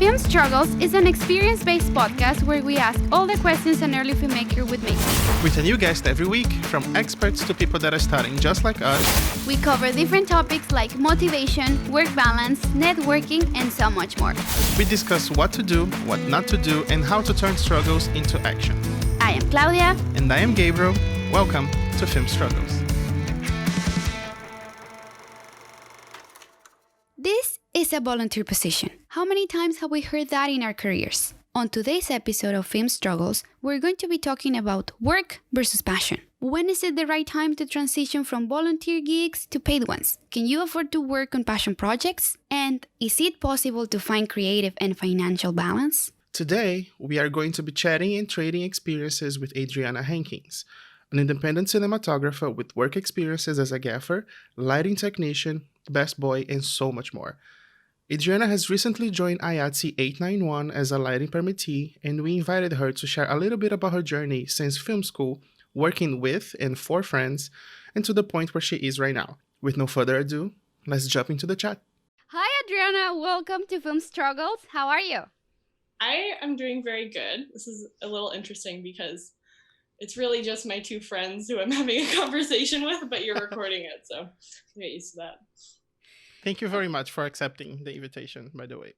FilmStruggles is an experience-based podcast where we ask all the questions an early filmmaker would make. With a new guest every week, from experts to people that are starting just like us. We cover different topics like motivation, work balance, networking, and so much more. We discuss what to do, what not to do, and how to turn struggles into action. I am Claudia. And I am Gabriel. Welcome to FilmStruggles. This is a volunteer position. How many times have we heard that in our careers? On today's episode of FilmStruggles, we're going to be talking about work versus passion. When is it the right time to transition from volunteer gigs to paid ones? Can you afford to work on passion projects? And is it possible to find creative and financial balance? Today, we are going to be chatting and trading experiences with Adriana Hankins, an independent cinematographer with work experiences as a gaffer, lighting technician, best boy, and so much more. Adriana has recently joined IATSE 891 as a lighting permittee, and we invited her to share a little bit about her journey since film school, working with and for friends, and to the point where she is right now. With no further ado, let's jump into the chat. Hi Adriana, welcome to FilmStruggles. How are you? I am doing very good. This is a little interesting because it's really just my two friends who I'm having a conversation with, but you're recording it, so I'll get used to that. Thank you very much for accepting the invitation, by the way.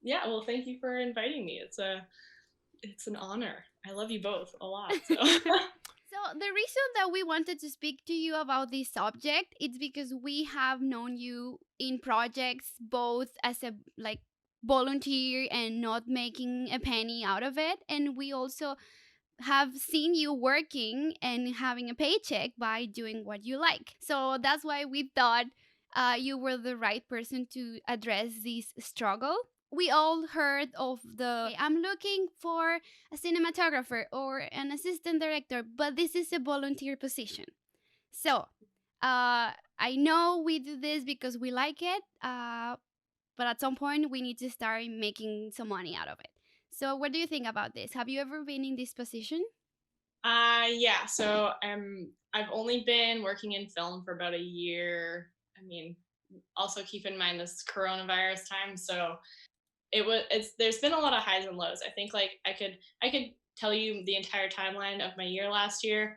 Yeah, well, thank you for inviting me. It's an honor. I love you both a lot. So. So the reason that we wanted to speak to you about this subject is because we have known you in projects both as a volunteer and not making a penny out of it, and we also have seen you working and having a paycheck by doing what you like. So that's why we thought you were the right person to address this struggle. We all heard of I'm looking for a cinematographer or an assistant director, but this is a volunteer position. So I know we do this because we like it, but at some point we need to start making some money out of it. So what do you think about this? Have you ever been in this position? Yeah, so I've only been working in film for about a year. I mean, also keep in mind this coronavirus time, so there's been a lot of highs and lows. I think like I could tell you the entire timeline of my year last year,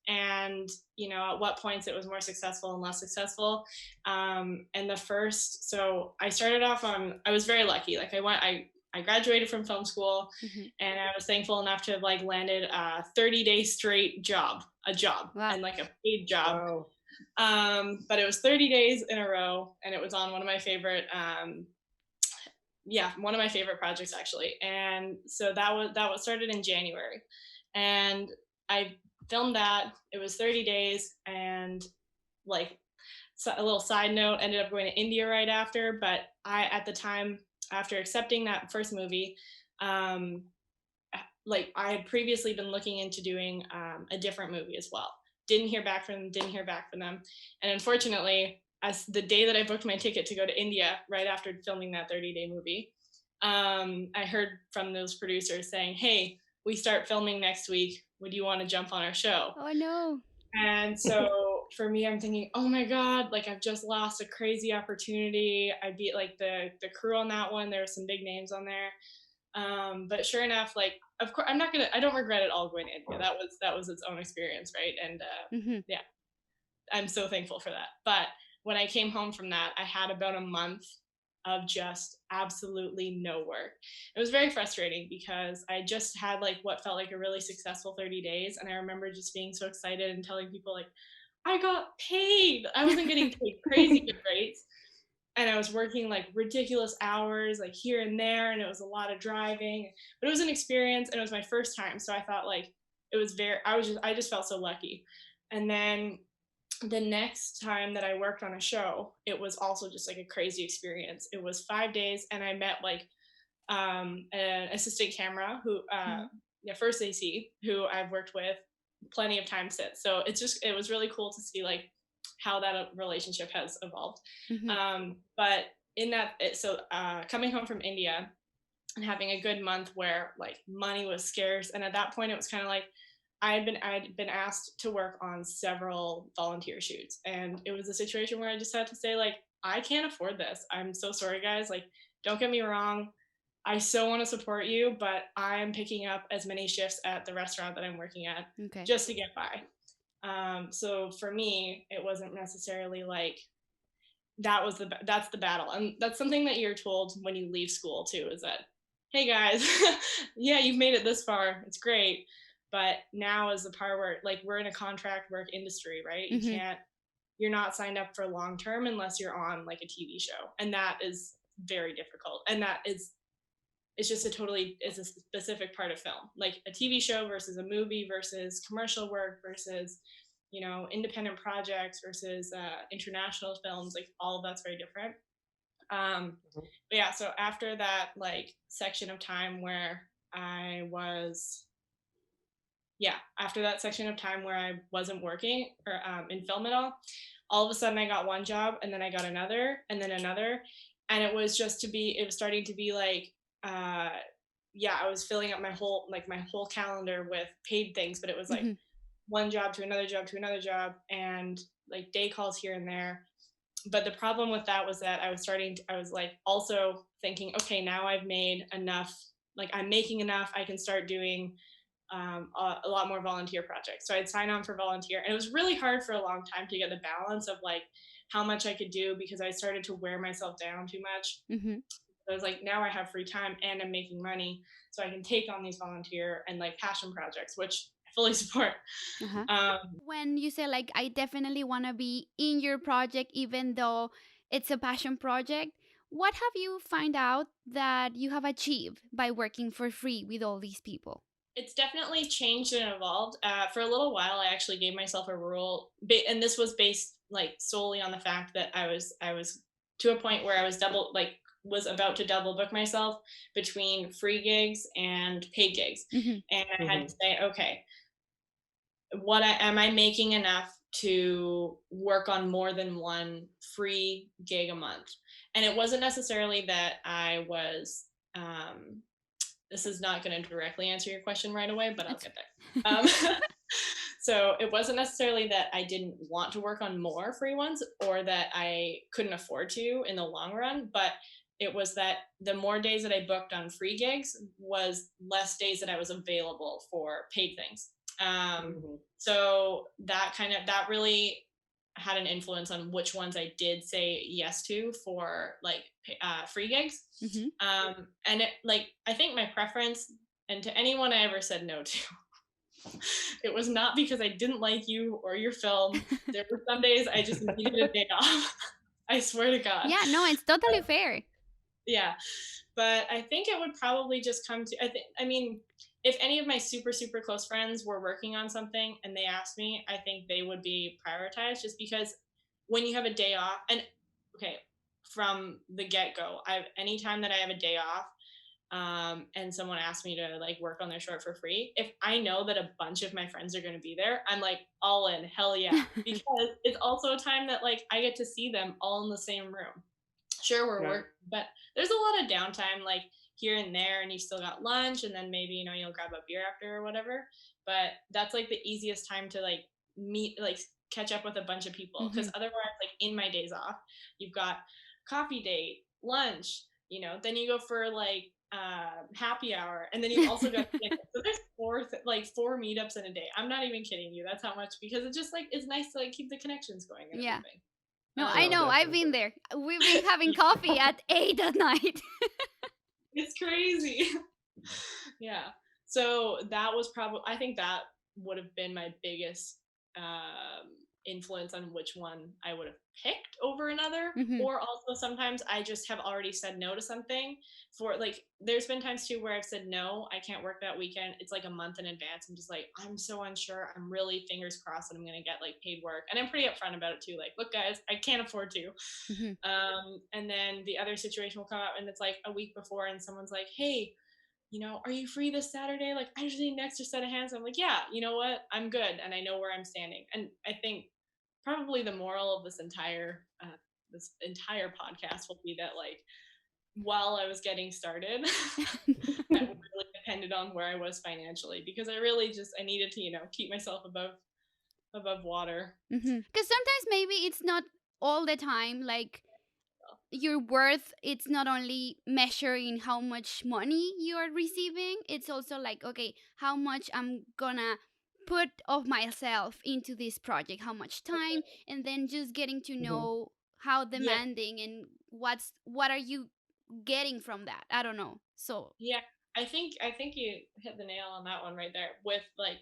and at what points it was more successful and less successful. And so I started off I was very lucky. Like I graduated from film school, and I was thankful enough to have landed a 30-day straight job, wow. And a paid job. Wow. But it was 30 days in a row, and it was on one of my favorite projects actually. And so that was started in January, and I filmed that. It was 30 days, and so a little side note, ended up going to India right after. But at the time, after accepting that first movie, I had previously been looking into doing a different movie as well. Didn't hear back from them. And unfortunately, as the day that I booked my ticket to go to India, right after filming that 30-day movie, I heard from those producers saying, "Hey, we start filming next week. Would you want to jump on our show?" Oh no. And so for me, I'm thinking, oh my God, I've just lost a crazy opportunity. I beat the crew on that one. There were some big names on there. But sure enough, of course, I don't regret it all going to India. That was its own experience, right? And yeah, I'm so thankful for that. But when I came home from that, I had about a month of just absolutely no work. It was very frustrating because I just had what felt like a really successful 30 days. And I remember just being so excited and telling people I got paid. I wasn't getting paid crazy good rates. And I was working ridiculous hours here and there, and it was a lot of driving, but it was an experience, and it was my first time. So I thought it was I just felt so lucky. And then the next time that I worked on a show, it was also just a crazy experience. It was 5 days, and I met an assistant camera who first AC who I've worked with plenty of times since. So it was really cool to see how that relationship has evolved. But in that, coming home from India and having a good month where money was scarce, and at that point it was kind of I had been asked to work on several volunteer shoots, and it was a situation where I just had to say I can't afford this. I'm so sorry, guys. Don't get me wrong. I so want to support you, but I'm picking up as many shifts at the restaurant that I'm working at Okay. just to get by. So for me, it wasn't necessarily like that's the battle, and that's something that you're told when you leave school too. Is that, hey guys, yeah, you've made it this far, it's great, but now is the part where like we're in a contract work industry, right? You Mm-hmm. can't, you're not signed up for long term unless you're on like a TV show, and that is very difficult. And that is, it's just a totally, it's a specific part of film, like a TV show versus a movie versus commercial work versus, you know, independent projects versus international films. Like all of that's very different. But yeah, so after that like section of time where I was, yeah, after that section of time where I wasn't working or in film at all of a sudden I got one job and then I got another and then another. And it was just to be, it was starting to be like, uh, yeah, I was filling up my whole calendar with paid things, but it was like Mm-hmm. one job to another job to another job and like day calls here and there. But the problem with that was that I was like also thinking, okay, now I've made enough, like I'm making enough, I can start doing a lot more volunteer projects. So I'd sign on for volunteer, and it was really hard for a long time to get the balance of like how much I could do because I started to wear myself down too much. Mm-hmm. So I was like, now I have free time and I'm making money, so I can take on these volunteer and like passion projects, which I fully support. Uh-huh. Um, When you say like I definitely want to be in your project even though it's a passion project, what have you find out that you have achieved by working for free with all these people? it's definitely changed and evolved. For a little while, I actually gave myself a rule, and this was based like solely on the fact that I was to a point where I was double like was about to double book myself between free gigs and paid gigs, Mm-hmm. and I had to say, okay, am I making enough to work on more than one free gig a month? And it wasn't necessarily that I was this is not going to directly answer your question right away, but I'll It's get there. So it wasn't necessarily that I didn't want to work on more free ones or that I couldn't afford to in the long run, but it was that the more days that I booked on free gigs was less days that I was available for paid things. So that really had an influence on which ones I did say yes to for like free gigs. mm-hmm. And it like I think my preference, and to anyone I ever said no to, it was not because I didn't like you or your film. There were some days I just needed a day off. I swear to God. Yeah, no, it's totally fair. Yeah, but I think it would probably just come to I mean, if any of my super super close friends were working on something and they asked me, I think they would be prioritized just because when you have a day off, and okay, from the get-go, I've anytime that I have a day off, and someone asks me to like work on their short for free, if I know that a bunch of my friends are going to be there, I'm like all in, hell yeah, because it's also a time that like I get to see them all in the same room. Sure, we're Right. working, but there's a lot of downtime like here and there, and you still got lunch, and then maybe, you know, you'll grab a beer after or whatever. But that's like the easiest time to like meet, like catch up with a bunch of people, because Mm-hmm. otherwise, like in my days off, you've got coffee date, lunch, you know, then you go for like happy hour, and then you've also got dinner. So there's four meetups in a day. I'm not even kidding you, that's how much, because it's just like it's nice to like keep the connections going and Yeah. everything. No, I No, um know. I've been definitely. there. We've been having coffee at 8 at night. it's crazy. Yeah. So that was probably, I think that would have been my biggest influence on which one I would have picked over another. Mm-hmm. Or also sometimes I just have already said no to something. For like, there's been times too where I've said no, I can't work that weekend. It's like a month in advance. I'm just like, I'm so unsure. I'm really fingers crossed that I'm gonna get like paid work, and I'm pretty upfront about it too. Like, look, guys, I can't afford to. Mm-hmm. And then the other situation will come up, and it's like a week before, and someone's like, hey, you know, are you free this Saturday? Like, I just need an extra set of hands. I'm like, yeah, you know what? I'm good. And I know where I'm standing. And I think probably the moral of this entire podcast will be that, like, while I was getting started, I really depended on where I was financially, because I really just, I needed to, you know, keep myself above water. Because sometimes maybe it's not all the time like your worth, it's not only measuring how much money you are receiving, it's also like, okay, how much I'm gonna put of myself into this project, how much time, and then just getting to Mm-hmm. know how Yeah, demanding and what are you getting from that. I don't know. So yeah. I think you hit the nail on that one right there with like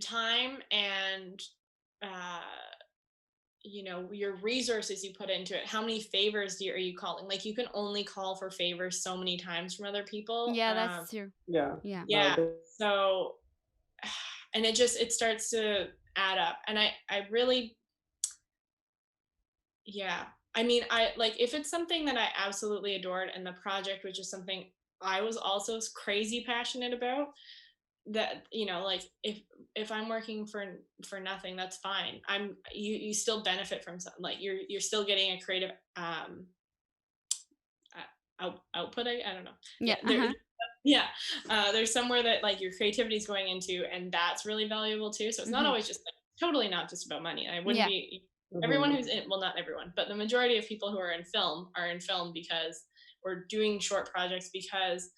time and uh your resources you put into it. How many favors are you calling? Like you can only call for favors so many times from other people. yeah, that's true. Yeah. Yeah. Yeah. The So and it starts to add up. And I really, yeah. I mean, I like if it's something that I absolutely adored and the project, which is something I was also crazy passionate about, that like if I'm working for nothing, that's fine. You still benefit from something, like you're still getting a creative output. I don't know. Yeah. Yeah, Uh huh. yeah. There's somewhere that like your creativity is going into, and that's really valuable too. So it's not Mm-hmm. always just like totally not just about money. I wouldn't Yeah. be everyone Mhm. who's in, well, not everyone, but the majority of people who are in film because we're doing short projects because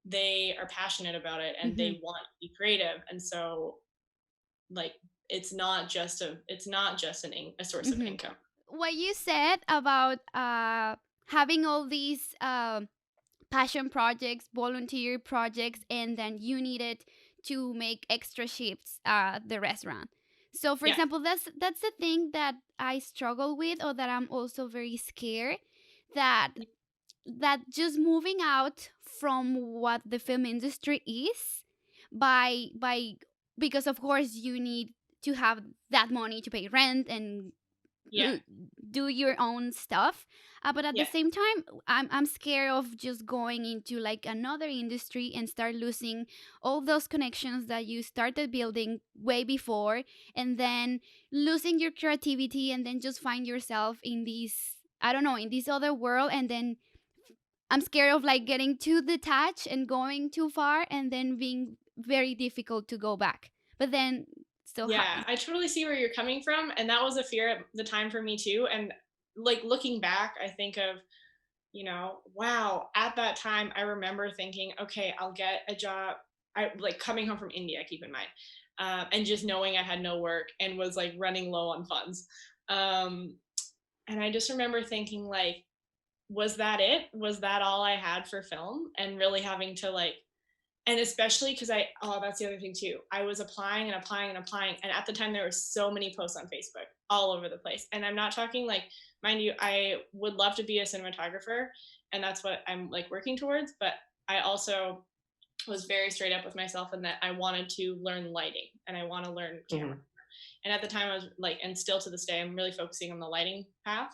they are passionate about it and Mm-hmm. they want to be creative, and so like it's not just a source of Mm-hmm. income. What you said about having all these passion projects, volunteer projects, and then you needed to make extra shifts at the restaurant. So, for Yeah, example, that's the thing that I struggle with, or that I'm also very scared that just moving out from what the film industry is by because of course you need to have that money to pay rent and yeah, do your own stuff, but at the yeah, same time I'm scared of just going into like another industry and start losing all those connections that you started building way before, and then losing your creativity, and then just find yourself in this, I don't know, in this other world, and then I'm scared of like getting too detached and going too far and then being very difficult to go back, but then still yeah. happens. I totally see where you're coming from, and that was a fear at the time for me too. And like looking back, I think of, wow, at that time I remember thinking, okay, I'll get a job. I like coming home from India, keep in mind, and just knowing I had no work and was like running low on funds. Um, and I just remember thinking, like, was that it? Was that all I had for film? And really having to like, and especially because that's the other thing too. I was applying and applying and applying. And at the time, there were so many posts on Facebook all over the place. And I'm not talking like, mind you, I would love to be a cinematographer. And that's what I'm like working towards. But I also was very straight up with myself in that I wanted to learn lighting and I want to learn camera. Mhm. And at the time I was like, and still to this day, I'm really focusing on the lighting path.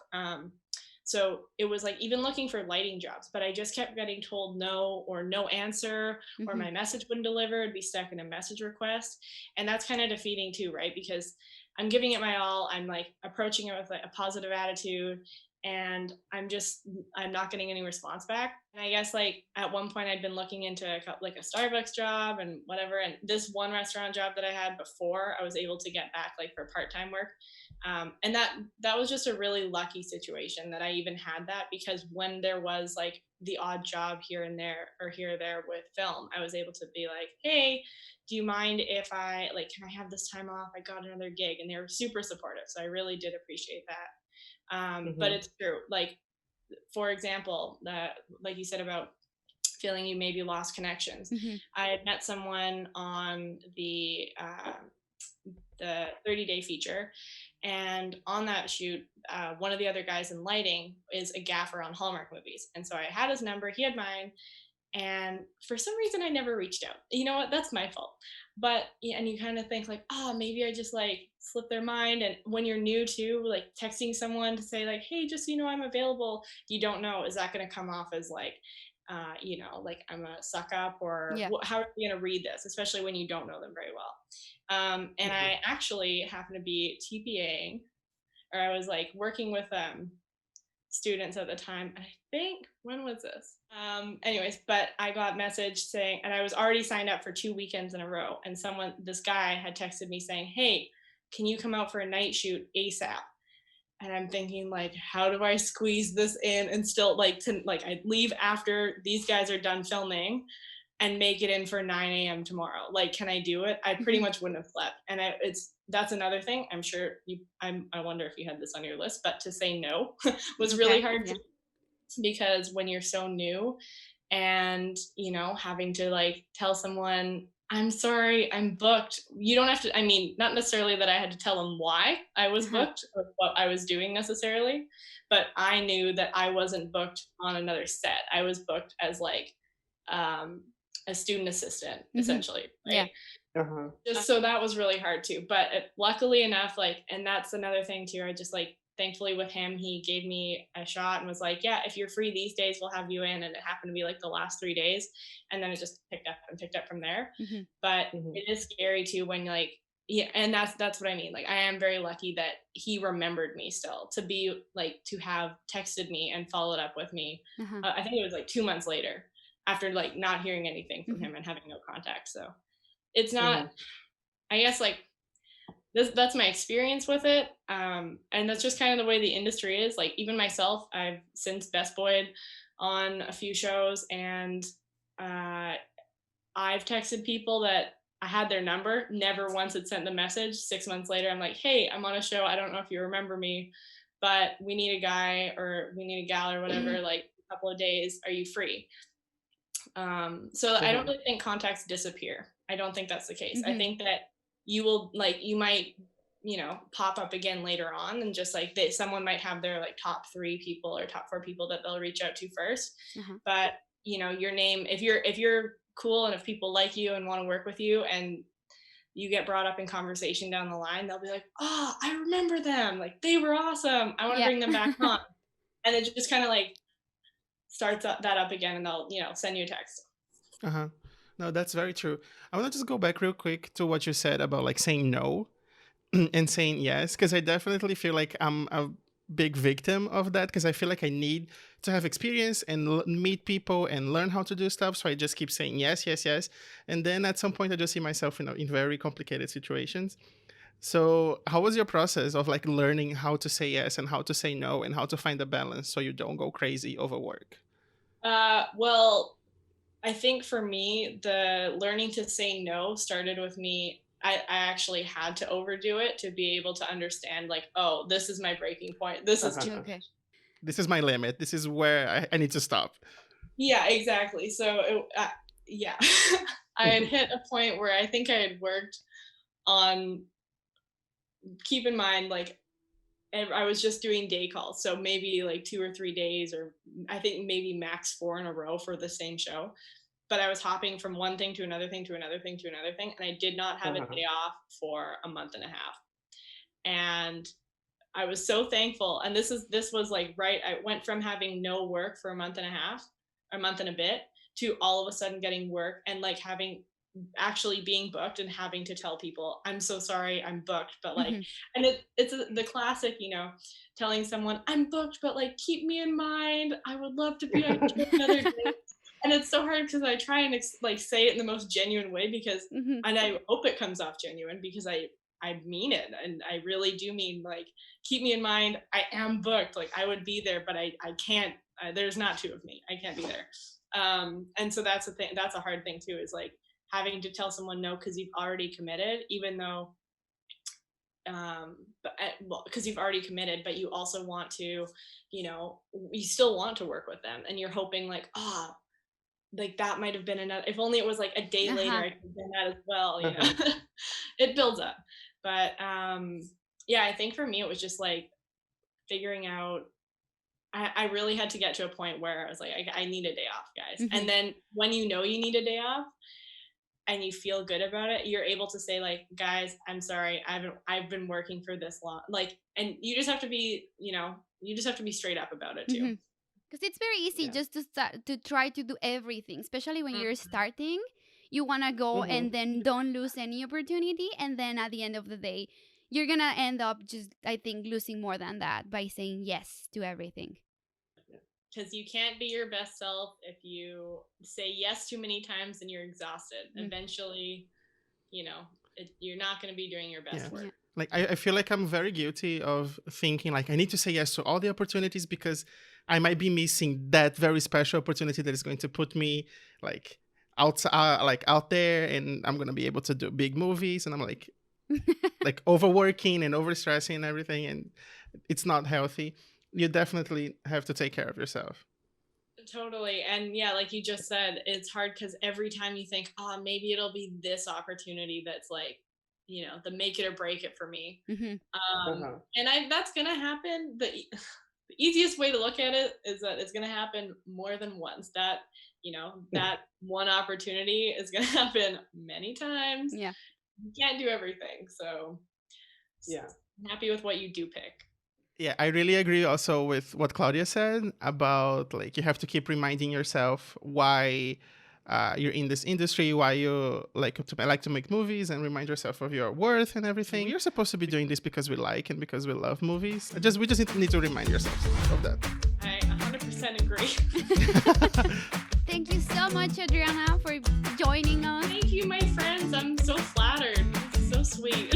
So it was like even looking for lighting jobs, but I just kept getting told no or no answer, or Hmm. my message wouldn't deliver. It'd be stuck in a message request. And that's kind of defeating too, right? Because I'm giving it my all. I'm like approaching it with like a positive attitude, and I'm not getting any response back. And I guess like at one point I'd been looking into like a Starbucks job and whatever, and this one restaurant job that I had before, I was able to get back like for part-time work. And that was just a really lucky situation that I even had that, because when there was like the odd job here and there or here or there with film, I was able to be like, hey, do you mind if I like, can I have this time off? I got another gig, and they were super supportive. So I really did appreciate that. But Mhm. it's true. Like, for example, like you said about feeling you maybe lost connections. Hmm. I had met someone on the 30-day feature, and on that shoot, one of the other guys in lighting is a gaffer on Hallmark movies, and so I had his number, he had mine, and for some reason I never reached out. You know what? That's my fault. But yeah, and you kind of think like, oh, maybe I just like slipped their mind. And when you're new to like texting someone to say like, hey, just so you know, I'm available, you don't know, is that going to come off as like like I'm a suck up, or Yeah. how are you going to read this, especially when you don't know them very well. And Mhm. I actually happened to be TPAing, or I was like working with students at the time. And I think, when was this? Anyways, but I got message saying, and I was already signed up for 2 weekends in a row. And this guy had texted me saying, hey, can you come out for a night shoot ASAP? and I'm thinking like, how do I squeeze this in and still like to like I leave after these guys are done filming and make it in for 9 a.m. tomorrow. Like, can I do it? I pretty Mhm. much wouldn't have slept. And it's that's another thing. I'm sure I wonder if you had this on your list, but to say no was really Okay. hard Yeah. because when you're so new and having to like tell someone I'm sorry, I'm booked. You don't have to, I mean, not necessarily that I had to tell them why I was Uh-huh. booked or what I was doing necessarily, but I knew that I wasn't booked on another set. I was booked as like um a student assistant Mhm. essentially, Yeah. right? Uh-huh. Just so that was really hard too, but luckily enough, like, and that's another thing too, I just like thankfully with him, he gave me a shot and was like, yeah, if you're free these days we'll have you in, and it happened to be like the last 3 days, and then it just picked up from there. Mhm. But Mhm. it is scary too when like, yeah, and that's what I mean, like I am very lucky that he remembered me still, to be like to have texted me and followed up with me. Uh-huh. I think it was like 2 months later after like not hearing anything from Mhm. him and having no contact. So it's not, Mhm. I guess like that's my experience with it. And that's just kind of the way the industry is. Like even myself, I've since best boyed on a few shows, and uh, I've texted people that I had their number, never once had sent the message. 6 months later, I'm like, hey, I'm on a show. I don't know if you remember me, but we need a guy or we need a gal or whatever, like a couple of days. Are you free? So I don't Uh-huh. really think contacts disappear. I don't think that's the case. I Mhm. think that you will like you might pop up again later on, and just like someone might have their like top 3 people or top 4 people that they'll reach out to first. Uh-huh. But your name, if you're cool and if people like you and want to work with you and you get brought up in conversation down the line, they'll be like, oh, I remember them, like they were awesome, I want to Yeah. bring them back on. And it just kind of like starts that up again, and they'll send you a text. Uh-huh. No, that's very true. I want to just go back real quick to what you said about like saying no and saying yes, because I definitely feel like I'm a big victim of that, because I feel like I need to have experience and meet people and learn how to do stuff. So I just keep saying yes, yes, yes. And then at some point I just see myself in very complicated situations. So how was your process of like learning how to say yes and how to say no and how to find a balance so you don't go crazy over work? Well, I think for me, the learning to say no started with me. I actually had to overdo it to be able to understand, like, oh, this is my breaking point. This is too. Uh-huh. Okay. This is my limit. This is where I need to stop. Yeah, exactly. So, yeah, I had hit a point where I think I had worked on, keep in mind, like, I was just doing day calls. So maybe like 2 or 3 days, or I think maybe max 4 in a row for the same show. But I was hopping from one thing to another thing to another thing to another thing, and I did not have a Uh-huh. day off for a month and a half. And I was so thankful. And this was like right. I went from having no work for a month and a half, a month and a bit, to all of a sudden getting work and like having actually being booked and having to tell people I'm so sorry, I'm booked, but like, Mhm. and the classic, telling someone I'm booked, but like keep me in mind, I would love to be on your show another day. And it's so hard because I try and like say it in the most genuine way, because Mhm. and I hope it comes off genuine, because I mean it, and I really do mean like keep me in mind, I am booked, like I would be there, but I can't, there's not 2 of me, I can't be there. And so that's the thing, that's a hard thing too, is like having to tell someone no because you've already committed, even though but well, because you've already committed, but you also want to, you still want to work with them, and you're hoping like, like that might have been another, if only it was like a day later Uh-huh. I could have done that as well. Uh-huh. It builds up. But yeah, I think for me it was just like figuring out, I really had to get to a point where I was like, I need a day off, guys. Mhm. And then when you need a day off and you feel good about it, you're able to say like, guys, I'm sorry, I've been working for this long, like, and you just have to be, you just have to be straight up about it too. Mhm. Because it's very easy Yeah. just to start to try to do everything, especially when you're Mhm. starting. You want to go Mm-hmm. and then don't lose any opportunity. And then at the end of the day, you're going to end up just, I think, losing more than that by saying yes to everything. Because you can't be your best self if you say yes too many times and you're exhausted. Mm. Eventually, you know, you're not going to be doing your Yeah. best Yeah. work. Like I feel like I'm very guilty of thinking like I need to say yes to all the opportunities because I might be missing that very special opportunity that is going to put me like out there, and I'm gonna be able to do big movies, and I'm like overworking and overstressing and everything, and it's not healthy. You definitely have to take care of yourself. Totally. And yeah, like you just said, it's hard because every time you think, oh, maybe it'll be this opportunity that's like, the make it or break it for me. Mhm. Uh-huh. And that's gonna happen. The easiest way to look at it is that it's gonna happen more than once. That one opportunity is gonna happen many times. Yeah. You can't do everything. So Yeah. I'm happy with what you do pick. Yeah, I really agree also with what Claudia said about like you have to keep reminding yourself why you're in this industry, why you like to make movies, and remind yourself of your worth and everything. You're supposed to be doing this because we like and because we love movies. We just need to remind yourselves of that. I 100% agree. Thank you so much, Adriana, for joining us. Thank you, my friends. I'm so flattered. This is so sweet.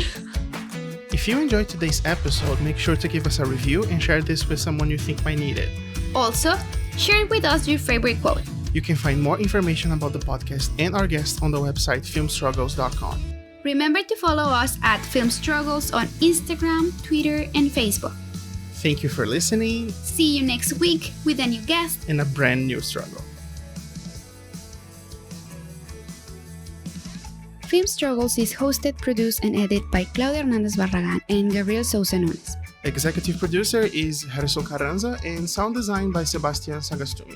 If you enjoyed today's episode, make sure to give us a review and share this with someone you think might need it. Also, share with us your favorite quote. You can find more information about the podcast and our guests on the website FilmStruggles.com. Remember to follow us at FilmStruggles on Instagram, Twitter, and Facebook. Thank you for listening. See you next week with a new guest and a brand new struggle. FilmStruggles is hosted, produced, and edited by Claudia Hernandez Barragan and Gabriel Sousa Nunes. Executive producer is Harrison Carranza and sound design by SEBASTIAN SAGASTUME.